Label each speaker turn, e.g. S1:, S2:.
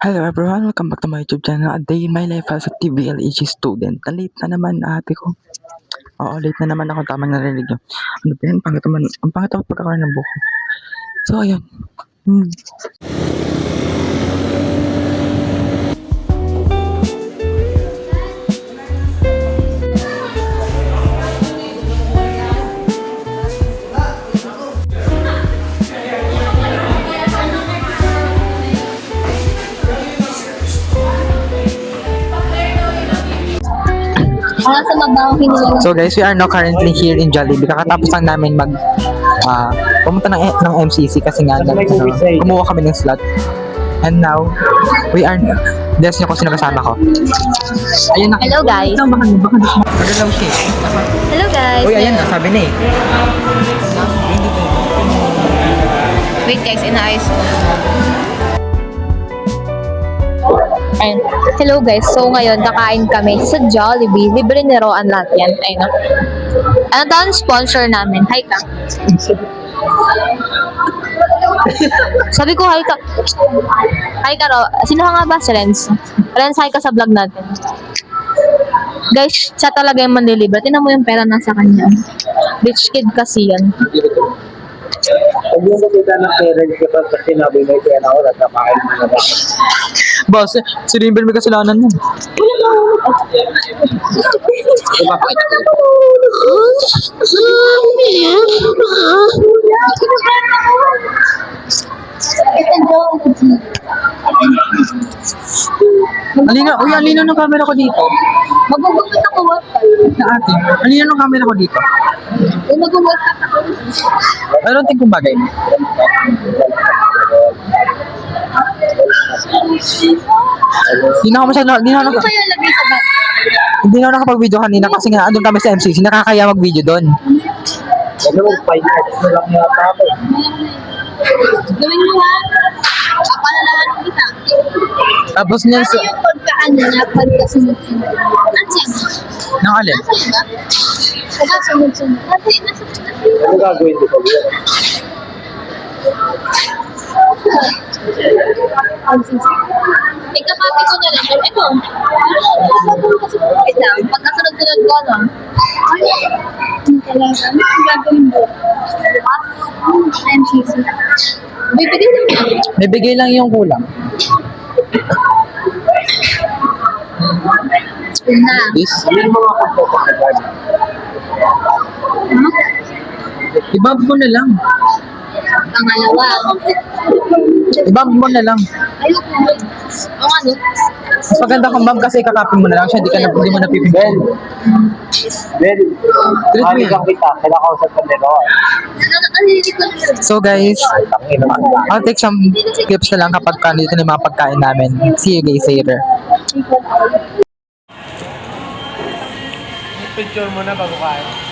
S1: Hello everyone, welcome back to my YouTube channel. A day in my life as a TVLEG student. Na-late na naman ate ko. Oo, late na naman ako. Tama narinig nyo. Ano ba yan? Ang pangit ako pagkakaroon ng buko. So, ayun. So guys, we are now currently here in Jollibee. Kakatapos lang namin pumunta ng MCC kasi nga kumuha kami ng slot. And now, we are guess nyo kung sino kasama ko. Ayun na.
S2: Hello guys.
S1: Magalaw siya.
S2: Hello guys.
S1: Uy, ayan na, sabi na eh.
S2: Wait guys, inaayos ko. Ayun. Hello guys. So ngayon, kakain kami sa Jollibee. Libre ni Roan lahat yan. Ayun. Ano daw ang sponsor namin? Hi ka. Sabi ko, hi ka. Hi ka, Ro. Sino ka nga ba? Si Renz. Renz, hi ka sa vlog natin. Guys, siya talaga yung manlilibre. Tingnan mo yung pera nasa kanya. Rich kid kasi yan.
S3: Huwag mo makita ng parents ko kasi sinabi mo kaya na ako nagkakain mo na ba?
S1: Boss, si Rimbel may kasalanan mo. Alina ng camera ko dito.
S2: Mag-work ako,
S1: Na ate, alina ng camera ko dito.
S2: mag-work ako.
S1: I don't think kung bagay. Hindi na ako
S2: Kaya lagay sa bag.
S1: hindi na ako nakapag-video kanina kasi nga andun kami sa MCC, nakakaya mag-video doon.
S3: Ano mo, 5 minutes na lang yata ako.
S2: Gawin mo ha. Kapalalahan mo kita.
S1: Tapos niyan
S2: Ano yung pagkaan na pagkasunod-sunod? Ano siya?
S1: nang alin?
S2: Nasa yun ba? Pagkasunod-sunod. Nasa
S3: Ano gagawin dito?
S2: Ikakapit ko na lang. Ito. Wait lang. Pagkasunod-sunod ko, no? Talaga. Ano ang gagawin mo? MCC. Bibigyan naman.
S1: Bibigay lang yung kulang.
S2: Na.
S1: This?
S3: Ano yung mga pagpapakagal?
S1: Ibab mo na lang.
S2: Pangalawa.
S1: Ibab mo na lang.
S2: Ayoko. Ang ano?
S1: Mas maganda kung bab kasi kakapin mo na lang siya, hindi mo napipigil.
S3: Ben,
S1: Treat mo
S3: mali
S1: yan.
S3: kang kita. Kinakausap ka nila.
S2: Nanili ko na lang.
S1: So guys, I'll take some clips na lang kapag dito na yung mga pagkain namin. See you guys later.
S3: Picture mo na bago kain.